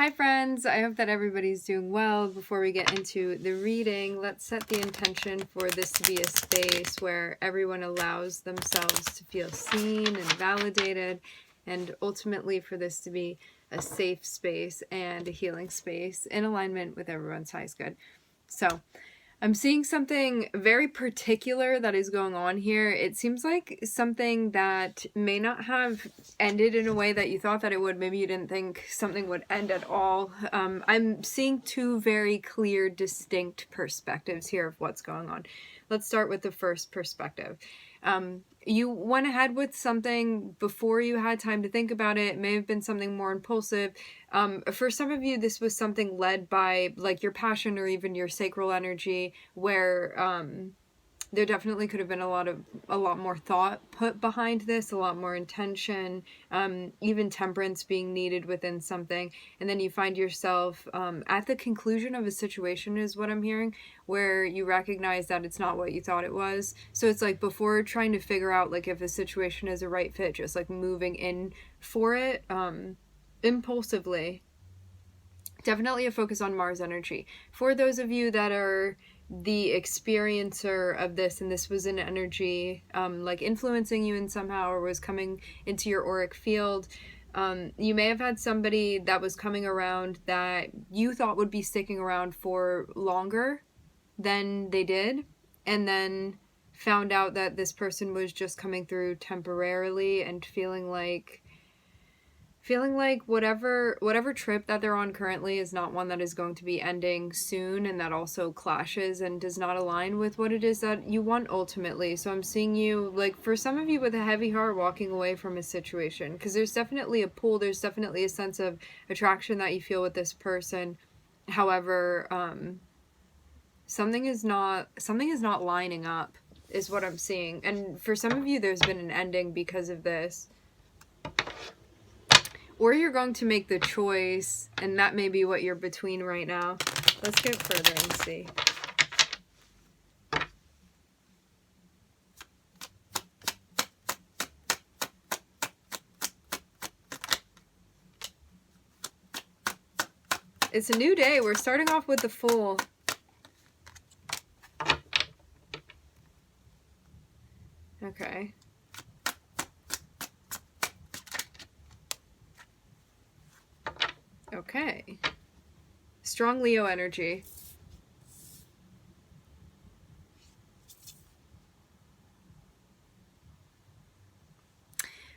Hi friends, I hope that everybody's doing well. Before we get into the reading, let's set the intention for this to be a space where everyone allows themselves to feel seen and validated, and ultimately for this to be a safe space and a healing space in alignment with everyone's highest good. So I'm seeing something very particular that is going on here. It seems like something that may not have ended in a way that you thought that it would. Maybe you didn't think something would end at all. I'm seeing two very clear, distinct perspectives here of what's going on. Let's start with the first perspective. You went ahead with something before you had time to think about it. It may have been something more impulsive. For some of you, this was something led by like your passion or even your sacral energy, where there definitely could have been a lot more thought put behind this, a lot more intention, even temperance being needed within something. And then you find yourself at the conclusion of a situation, is what I'm hearing, where you recognize that it's not what you thought it was. So it's like before trying to figure out like if a situation is a right fit, just like moving in for it impulsively. Definitely a focus on Mars energy. For those of you that are the experiencer of this, and this was an energy like influencing you in somehow or was coming into your auric field, you may have had somebody that was coming around that you thought would be sticking around for longer than they did, and then found out that this person was just coming through temporarily and feeling like whatever trip that they're on currently is not one that is going to be ending soon, and that also clashes and does not align with what it is that you want ultimately. So I'm seeing you, like, for some of you with a heavy heart, walking away from a situation, because there's definitely a pull, there's definitely a sense of attraction that you feel with this person. However, something is not lining up, is what I'm seeing. And for some of you, there's been an ending because of this. Or you're going to make the choice, and that may be what you're between right now. Let's get further and see. It's a new day. We're starting off with the Fool. Okay. Okay. Strong Leo energy.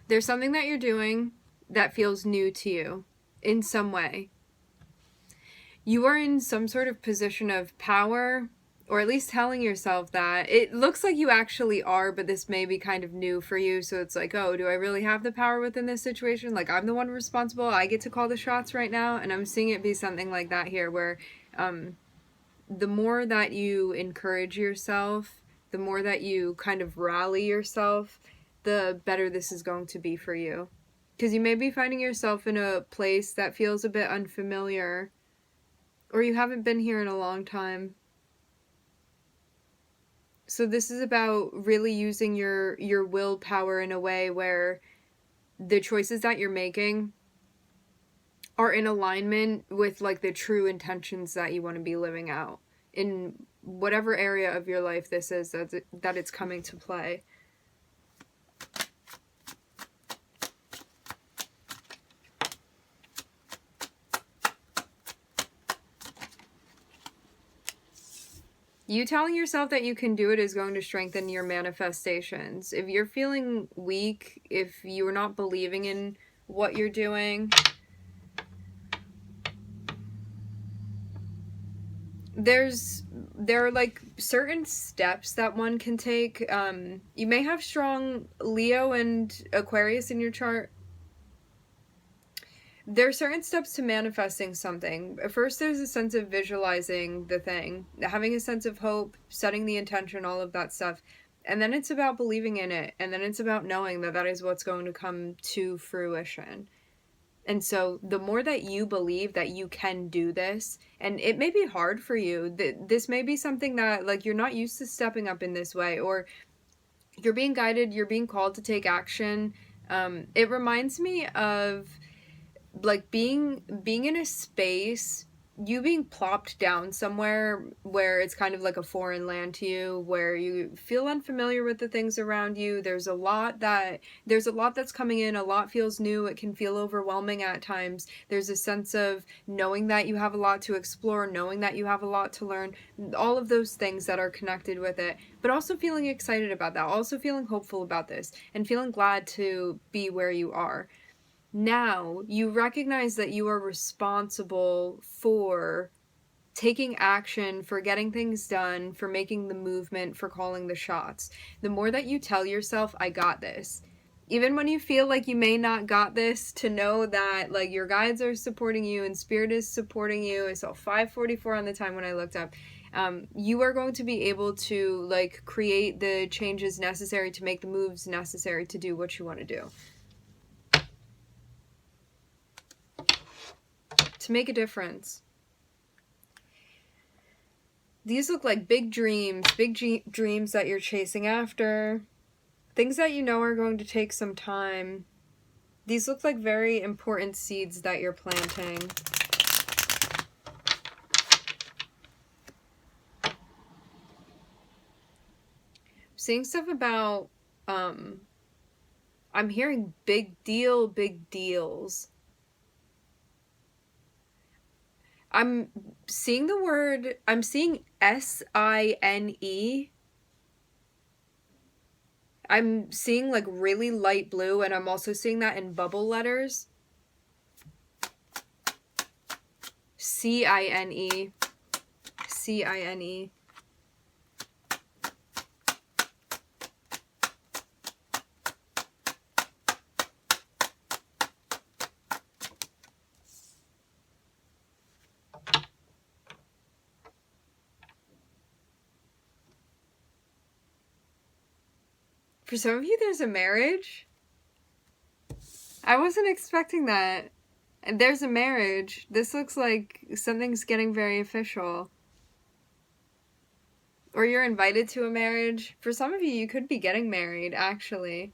There's something that you're doing that feels new to you in some way. You are in some sort of position of power, or at least telling yourself that. It looks like you actually are, but this may be kind of new for you. So it's like, oh, do I really have the power within this situation? Like, I'm the one responsible. I get to call the shots right now. And I'm seeing it be something like that here, where the more that you encourage yourself, the more that you kind of rally yourself, the better this is going to be for you. Because you may be finding yourself in a place that feels a bit unfamiliar, or you haven't been here in a long time. So this is about really using your willpower in a way where the choices that you're making are in alignment with like the true intentions that you want to be living out in whatever area of your life this is that it's coming to play. You telling yourself that you can do it is going to strengthen your manifestations. If you're feeling weak, if you're not believing in what you're doing, there are like certain steps that one can take. You may have strong Leo and Aquarius in your chart. There are certain steps to manifesting something. First, there's a sense of visualizing the thing, having a sense of hope, setting the intention, all of that stuff. And then it's about believing in it. And then it's about knowing that that is what's going to come to fruition. And so the more that you believe that you can do this, and it may be hard for you, this may be something that like you're not used to stepping up in this way, or you're being guided, you're being called to take action. It reminds me of like being in a space, you being plopped down somewhere where it's kind of like a foreign land to you, where you feel unfamiliar with the things around you. There's a lot that's coming in. A lot feels new. It can feel overwhelming at times. There's a sense of knowing that you have a lot to explore, knowing that you have a lot to learn, all of those things that are connected with it, but also feeling excited about that, also feeling hopeful about this, and feeling glad to be where you are. Now, you recognize that you are responsible for taking action, for getting things done, for making the movement, for calling the shots. The more that you tell yourself, I got this, even when you feel like you may not got this, to know that like your guides are supporting you and spirit is supporting you. I saw 5:44 on the time when I looked up. You are going to be able to like create the changes necessary to make the moves necessary to do what you want to do. To make a difference. These look like big dreams, dreams that you're chasing after, things that you know are going to take some time. These look like very important seeds that you're planting. I'm seeing stuff about, I'm hearing big deals. I'm seeing the word, I'm seeing S-I-N-E. I'm seeing like really light blue, and I'm also seeing that in bubble letters. C-I-N-E. C-I-N-E. For some of you, there's a marriage. I wasn't expecting that. And there's a marriage. This looks like something's getting very official. Or you're invited to a marriage. For some of you, you could be getting married, actually.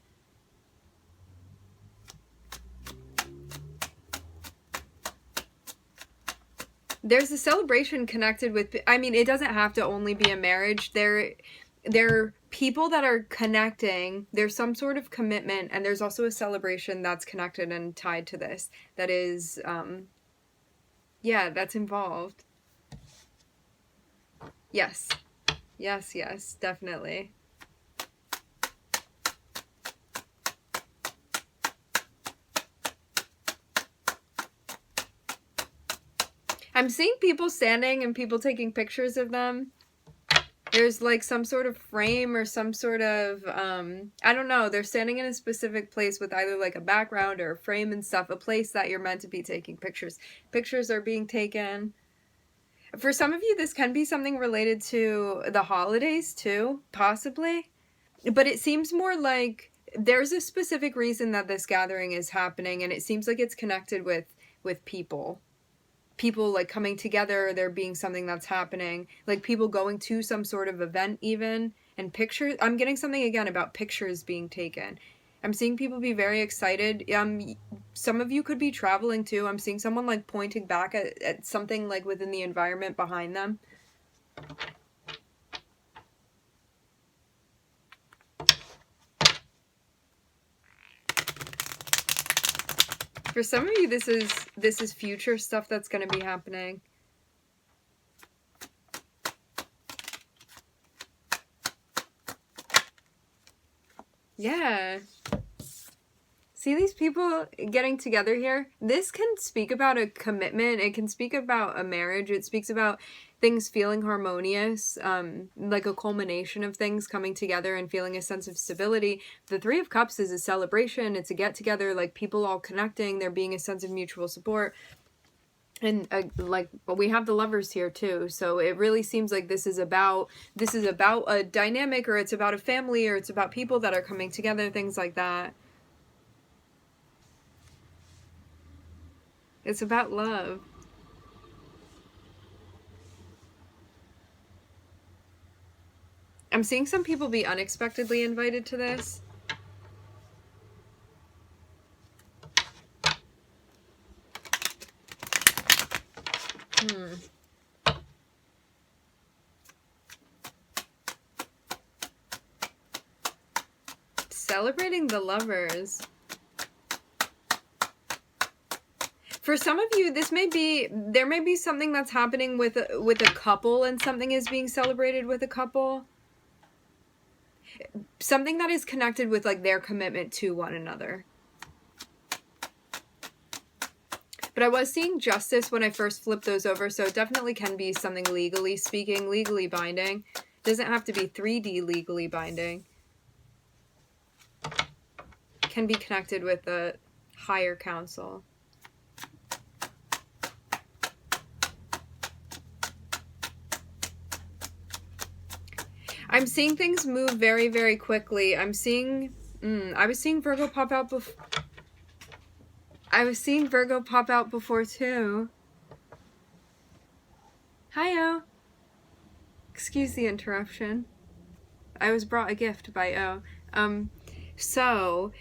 There's a celebration connected with, I mean, it doesn't have to only be a marriage. There are people that are connecting. There's some sort of commitment, and there's also a celebration that's connected and tied to this. That is, yeah, that's involved. Yes. Yes, definitely. I'm seeing people standing and people taking pictures of them. There's like some sort of frame or some sort of, I don't know, they're standing in a specific place with either like a background or a frame and stuff, a place that you're meant to be taking pictures. Pictures are being taken. For some of you, this can be something related to the holidays too, possibly. But it seems more like there's a specific reason that this gathering is happening, and it seems like it's connected with people. People like coming together, there being something that's happening, like people going to some sort of event even, and pictures. I'm getting something again about pictures being taken. I'm seeing people be very excited. Some of you could be traveling too. I'm seeing someone like pointing back at something like within the environment behind them. For some of you, this is future stuff that's going to be happening. Yeah. See these people getting together here? This can speak about a commitment. It can speak about a marriage. It speaks about things feeling harmonious, like a culmination of things coming together and feeling a sense of stability. The Three of Cups is a celebration. It's a get-together, like people all connecting. There being a sense of mutual support. And like we have the Lovers here too, so it really seems like this is about a dynamic, or it's about a family, or it's about people that are coming together, things like that. It's about love. I'm seeing some people be unexpectedly invited to this. Celebrating the lovers. For some of you, there may be something that's happening with a couple, and something is being celebrated with a couple. Something that is connected with like their commitment to one another. But I was seeing justice when I first flipped those over, so it definitely can be something legally speaking, legally binding. It doesn't have to be 3D legally binding. It can be connected with a higher council. I'm seeing things move very, very quickly. I'm seeing... I was seeing Virgo pop out before... I was seeing Virgo pop out before, too. Hi-oh. Excuse the interruption. I was brought a gift by O. So...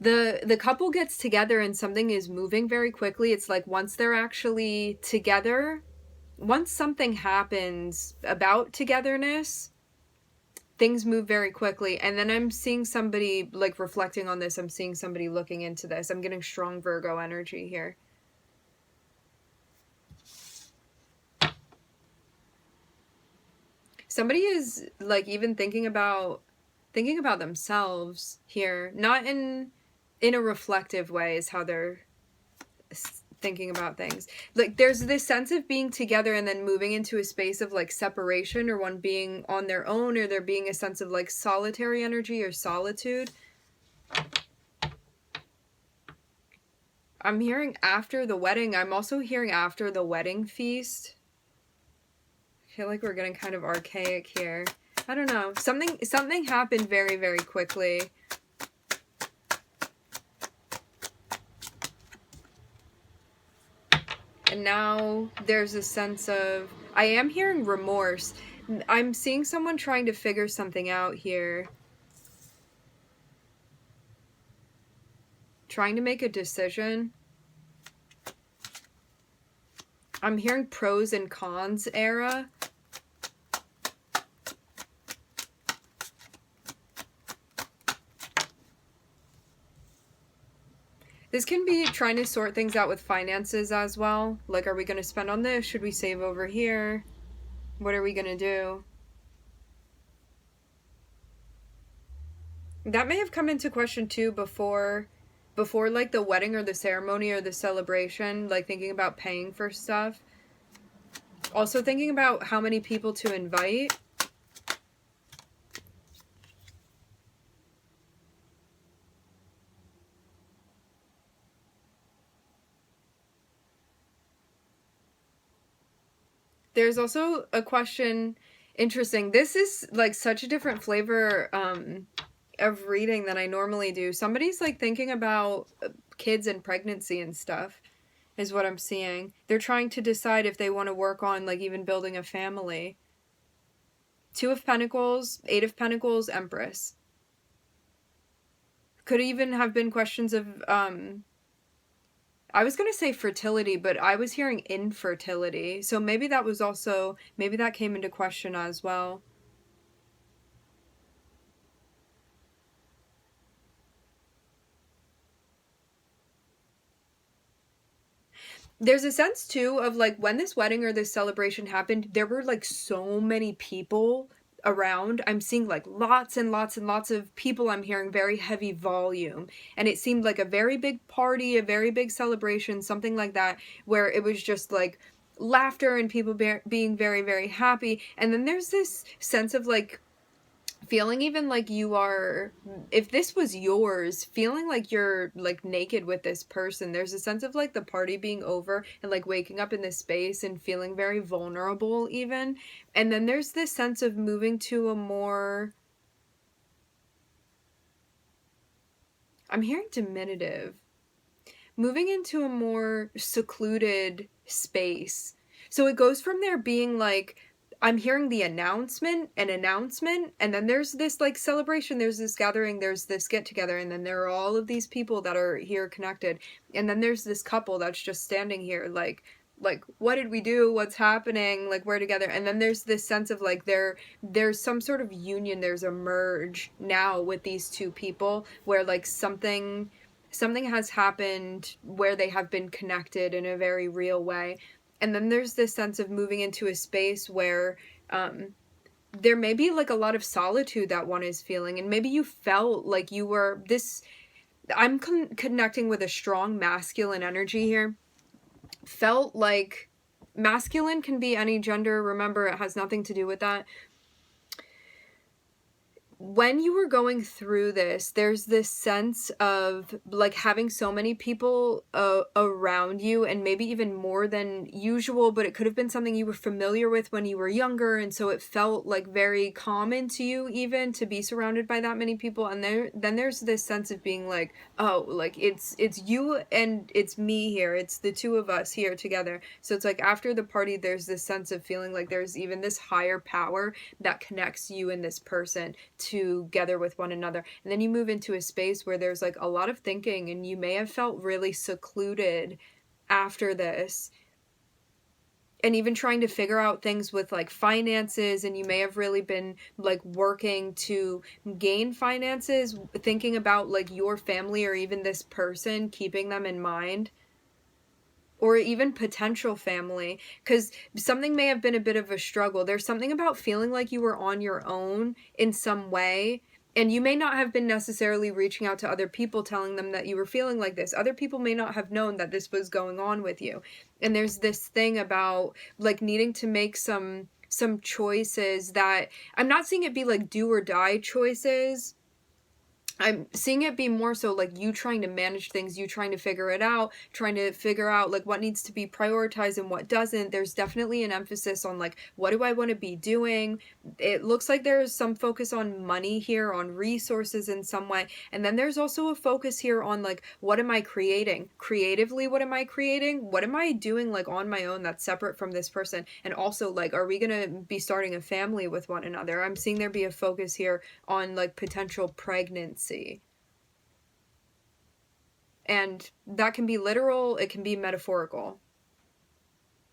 The couple gets together and something is moving very quickly. It's like once they're actually together... Once something happens about togetherness... things move very quickly, and then I'm seeing somebody, like, reflecting on this. I'm seeing somebody looking into this. I'm getting strong Virgo energy here. Somebody is, like, even thinking about themselves here. Not in a reflective way is how they're thinking about things. Like, there's this sense of being together and then moving into a space of like separation, or one being on their own, or there being a sense of like solitary energy or solitude. I'm hearing after the wedding. I'm also hearing after the wedding feast. I feel like we're getting kind of archaic here. I don't know. Something happened very, very quickly. And now there's a sense of... I am hearing remorse. I'm seeing someone trying to figure something out here. Trying to make a decision. I'm hearing pros and cons era. This can be trying to sort things out with finances as well. Like, are we going to spend on this? Should we save over here? What are we going to do? That may have come into question too before like the wedding or the ceremony or the celebration, like thinking about paying for stuff. Also thinking about how many people to invite. There's also a question, interesting. This is like such a different flavor of reading than I normally do. Somebody's like thinking about kids and pregnancy and stuff is what I'm seeing. They're trying to decide if they want to work on like even building a family. 2 of Pentacles, 8 of Pentacles, Empress. Could even have been questions of I was going to say fertility, but I was hearing infertility. So maybe that was also, maybe that came into question as well. There's a sense too of like when this wedding or this celebration happened, there were like so many people around. I'm seeing like lots and lots and lots of people. I'm hearing very heavy volume, and it seemed like a very big party, a very big celebration, something like that, where it was just like laughter and people being very, very happy. And then there's this sense of like feeling even like you are, if this was yours, feeling like you're like naked with this person. There's a sense of like the party being over and like waking up in this space and feeling very vulnerable even. And then there's this sense of moving to a more, I'm hearing diminutive, moving into a more secluded space. So it goes from there being like, I'm hearing the announcement, and then there's this like celebration, there's this gathering, there's this get together, and then there are all of these people that are here connected, and then there's this couple that's just standing here like like, what did we do? What's happening? Like, we're together. And then there's this sense of like there's some sort of union. There's a merge now with these two people where like something has happened where they have been connected in a very real way. And then there's this sense of moving into a space where there may be like a lot of solitude that one is feeling, and maybe you felt like you were this. I'm connecting with a strong masculine energy here. Felt like masculine can be any gender. Remember, it has nothing to do with that. When you were going through this, there's this sense of like having so many people around you, and maybe even more than usual, but it could have been something you were familiar with when you were younger, and so it felt like very common to you even to be surrounded by that many people. And then there's this sense of being like, oh, like it's you and it's me here, it's the two of us here together. So it's like after the party, there's this sense of feeling like there's even this higher power that connects you and this person together with one another. And then you move into a space where there's like a lot of thinking, and you may have felt really secluded after this, and even trying to figure out things with like finances, and you may have really been like working to gain finances, thinking about like your family or even this person, keeping them in mind, or even potential family, because something may have been a bit of a struggle. There's something about feeling like you were on your own in some way, and you may not have been necessarily reaching out to other people telling them that you were feeling like this. Other people may not have known that this was going on with you. And there's this thing about like needing to make some choices that I'm not seeing it be like do or die choices. I'm seeing it be more so like you trying to manage things, you trying to figure it out, trying to figure out like what needs to be prioritized and what doesn't. There's definitely an emphasis on like, what do I want to be doing? It looks like there's some focus on money here, on resources in some way. And then there's also a focus here on like, what am I creating? Creatively, what am I creating? What am I doing like on my own that's separate from this person? And also like, are we going to be starting a family with one another? I'm seeing there be a focus here on like potential pregnancy. And that can be literal, it can be metaphorical.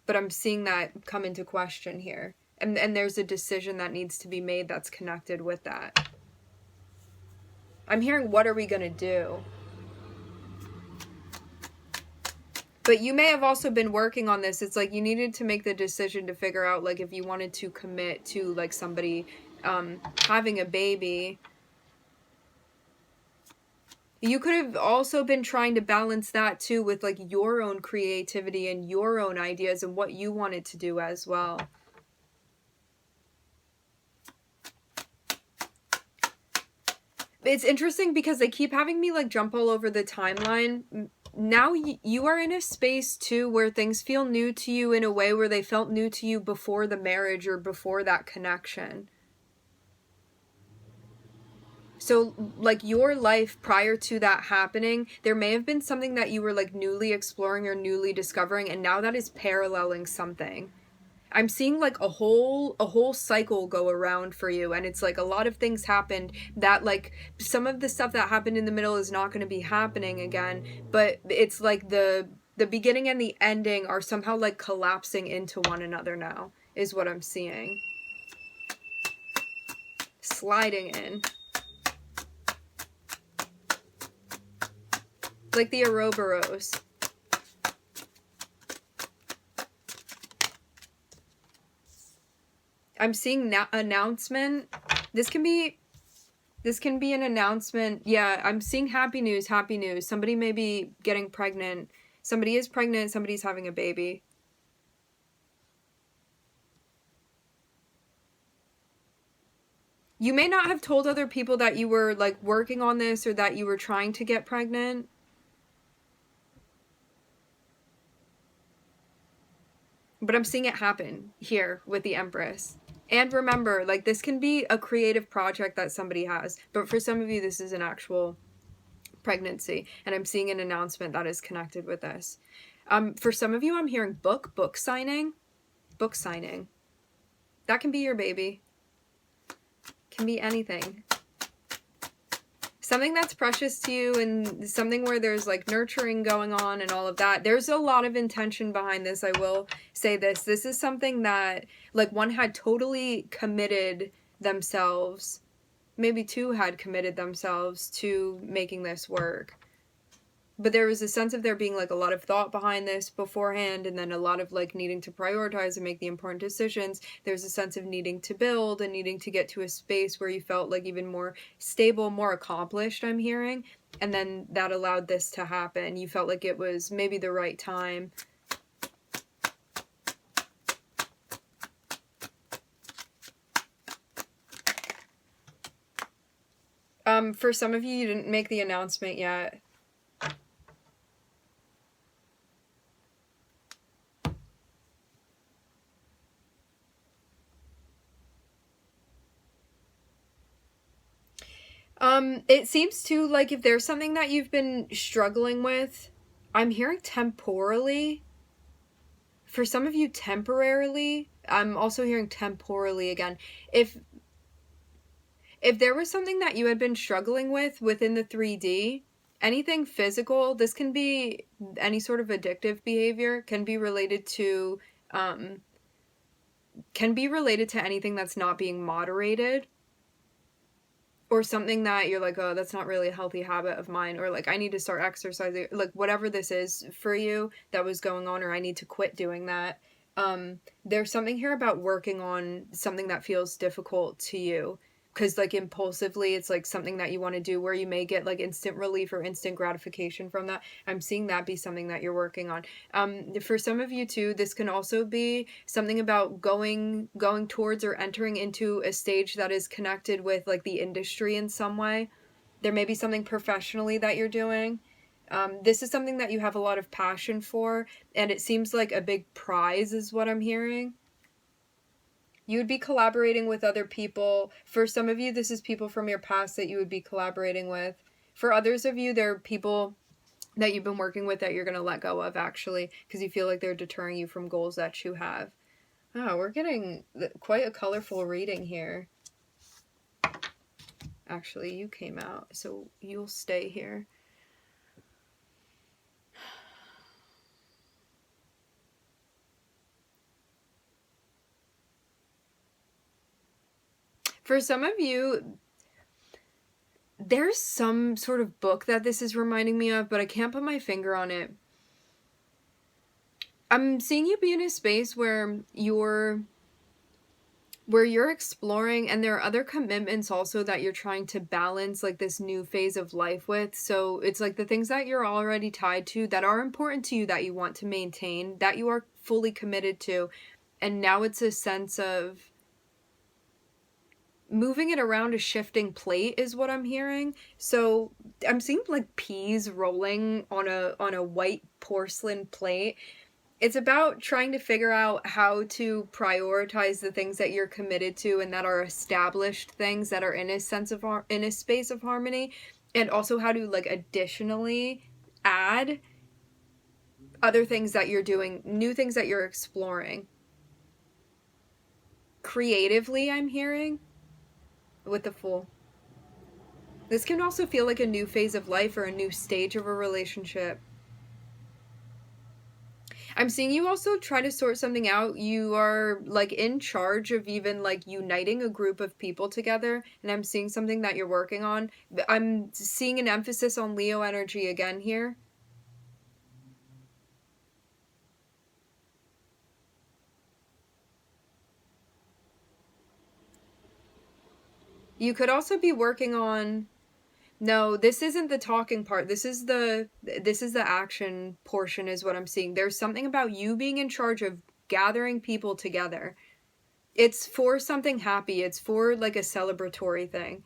But I'm seeing that come into question here. And there's a decision that needs to be made that's connected with that. I'm hearing, what are we going to do? But you may have also been working on this. It's like you needed to make the decision to figure out like if you wanted to commit to like somebody having a baby. You could have also been trying to balance that too with like your own creativity and your own ideas and what you wanted to do as well. It's interesting because they keep having me like jump all over the timeline. Now you are in a space too where things feel new to you in a way where they felt new to you before the marriage or before that connection. So, like, your life prior to that happening, there may have been something that you were, like, newly exploring or newly discovering, and now that is paralleling something. I'm seeing, like, a whole cycle go around for you, and it's, like, a lot of things happened that, like, some of the stuff that happened in the middle is not going to be happening again, but it's, like, the beginning and the ending are somehow, like, collapsing into one another now, is what I'm seeing. Sliding in. Like the Ouroboros. I'm seeing announcement. This can be an announcement. Yeah, I'm seeing happy news, happy news. Somebody may be getting pregnant. Somebody is pregnant, somebody's having a baby. You may not have told other people that you were like working on this or that you were trying to get pregnant. But I'm seeing it happen here with the Empress. And remember, like, this can be a creative project that somebody has. But for some of you, this is an actual pregnancy. And I'm seeing an announcement that is connected with this. For some of you, I'm hearing book signing. Book signing. That can be your baby. Can be anything. something that's precious to you and something where there's like nurturing going on and all of that. There's a lot of intention behind this. I will say this. This is something that like one had totally committed themselves, maybe two had committed themselves to making this work. But there was a sense of there being like a lot of thought behind this beforehand, and then a lot of like needing to prioritize and make the important decisions. There's a sense of needing to build and needing to get to a space where you felt like even more stable, more accomplished, I'm hearing. And then that allowed this to happen. You felt like it was maybe the right time. For some of you, you didn't make the announcement yet. It seems too like if there's something that you've been struggling with, I'm hearing temporally. For some of you, temporarily. I'm also hearing temporally again. If there was something that you had been struggling with within the 3D, anything physical, this can be any sort of addictive behavior, can be related to anything that's not being moderated. Or something that you're like, oh, that's not really a healthy habit of mine. Or like, I need to start exercising. Like, whatever this is for you that was going on, or I need to quit doing that. There's something here about working on something that feels difficult to you. Because like impulsively, it's like something that you want to do where you may get like instant relief or instant gratification from that. I'm seeing that be something that you're working on. For some of you too, this can also be something about going towards or entering into a stage that is connected with like the industry in some way. There may be something professionally that you're doing. This is something that you have a lot of passion for, and it seems like a big prize is what I'm hearing. You would be collaborating with other people. For some of you, this is people from your past that you would be collaborating with. For others of you, they're people that you've been working with that you're going to let go of, actually, because you feel like they're deterring you from goals that you have. Oh, we're getting quite a colorful reading here. Actually, you came out, so you'll stay here. For some of you, there's some sort of book that this is reminding me of, but I can't put my finger on it. I'm seeing you be in a space where you're exploring, and there are other commitments also that you're trying to balance like this new phase of life with. So it's like the things that you're already tied to that are important to you, that you want to maintain, that you are fully committed to. And now it's a sense of moving it around a shifting plate is what I'm hearing. So I'm seeing like peas rolling on a white porcelain plate. It's about trying to figure out how to prioritize the things that you're committed to and that are established things that are in a space of harmony, and also how to like additionally add other things that you're doing, new things that you're exploring. Creatively, I'm hearing with the Fool. This can also feel like a new phase of life or a new stage of a relationship. I'm seeing you also try to sort something out. You are like in charge of even like uniting a group of people together, and I'm seeing something that you're working on. I'm seeing an emphasis on Leo energy again here. You could also be working on... No, this isn't the talking part. This is the action portion is what I'm seeing. There's something about you being in charge of gathering people together. It's for something happy. It's for like a celebratory thing.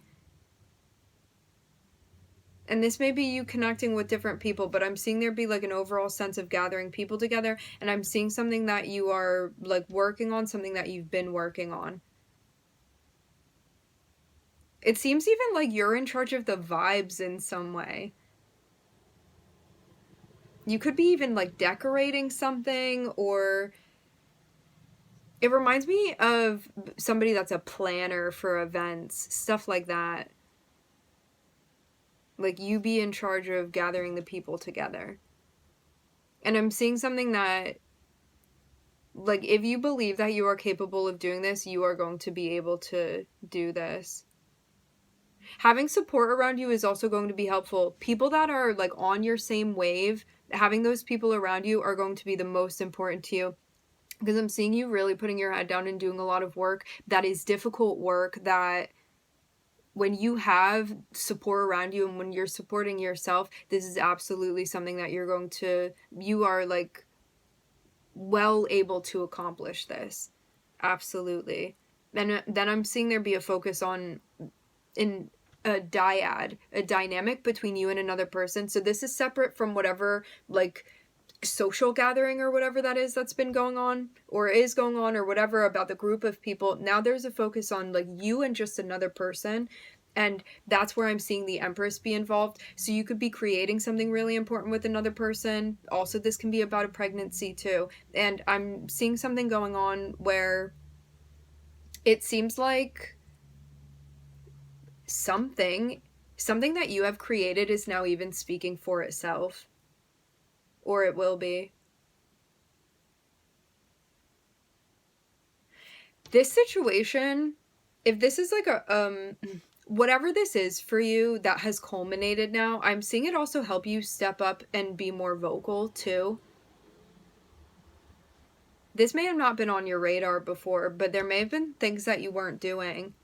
And this may be you connecting with different people, but I'm seeing there be like an overall sense of gathering people together, and I'm seeing something that you are like working on, something that you've been working on. It seems even like you're in charge of the vibes in some way. You could be even like decorating something, or it reminds me of somebody that's a planner for events, stuff like that. Like, you be in charge of gathering the people together. And I'm seeing something that, like, if you believe that you are capable of doing this, you are going to be able to do this. Having support around you is also going to be helpful. People that are, like, on your same wave, having those people around you are going to be the most important to you. Because I'm seeing you really putting your head down and doing a lot of work that is difficult work, that when you have support around you and when you're supporting yourself, this is absolutely something that you are, like, well able to accomplish this. Absolutely. And then I'm seeing there be a focus on in a dyad, a dynamic between you and another person. So this is separate from whatever, like, social gathering or whatever that is that's been going on or is going on or whatever about the group of people. Now there's a focus on, like, you and just another person, and that's where I'm seeing the Empress be involved. So you could be creating something really important with another person. Also, this can be about a pregnancy too. And I'm seeing something going on where it seems like something that you have created is now even speaking for itself, or it will be. This situation, if this is like a whatever this is for you that has culminated now, I'm seeing it also help you step up and be more vocal too. This may have not been on your radar before, but there may have been things that you weren't doing.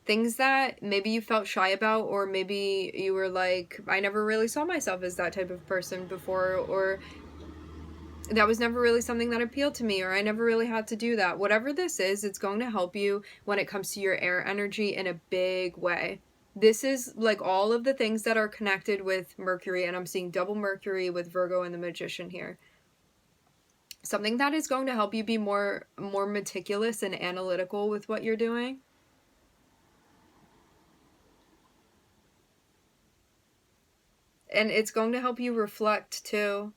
Things that maybe you felt shy about, or maybe you were like, I never really saw myself as that type of person before, or that was never really something that appealed to me, or I never really had to do that. Whatever this is, it's going to help you when it comes to your air energy in a big way. This is like all of the things that are connected with Mercury, and I'm seeing double Mercury with Virgo and the Magician here. Something that is going to help you be more meticulous and analytical with what you're doing. And it's going to help you reflect too.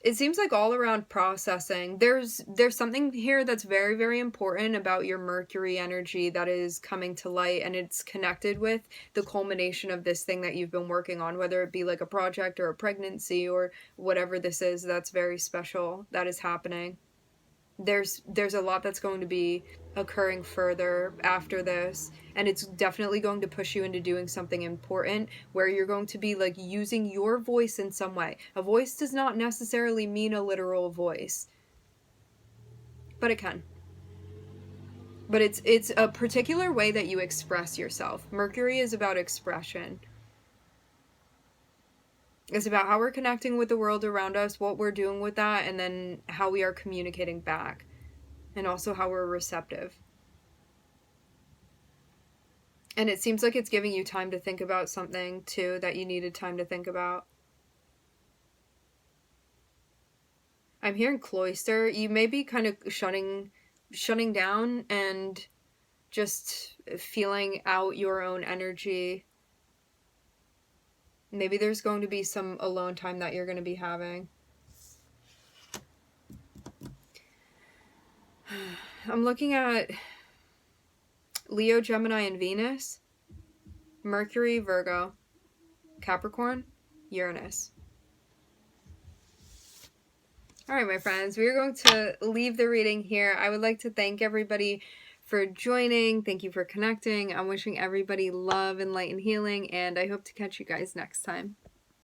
It seems like all around processing. There's something here that's very, very important about your Mercury energy that is coming to light, and it's connected with the culmination of this thing that you've been working on, whether it be like a project or a pregnancy or whatever this is that's very special that is happening. There's a lot that's going to be occurring further after this, and it's definitely going to push you into doing something important where you're going to be, like, using your voice in some way. A voice does not necessarily mean a literal voice, but it can. But it's a particular way that you express yourself. Mercury is about expression. It's about how we're connecting with the world around us, what we're doing with that, and then how we are communicating back. And also how we're receptive. And it seems like it's giving you time to think about something, too, that you needed time to think about. I'm hearing cloister. You may be kind of shutting down and just feeling out your own energy. Maybe there's going to be some alone time that you're going to be having. I'm looking at Leo, Gemini, and Venus, Mercury, Virgo, Capricorn, Uranus. All right, my friends, we are going to leave the reading here. I would like to thank everybody for joining. Thank you for connecting. I'm wishing everybody love and light and healing, and I hope to catch you guys next time.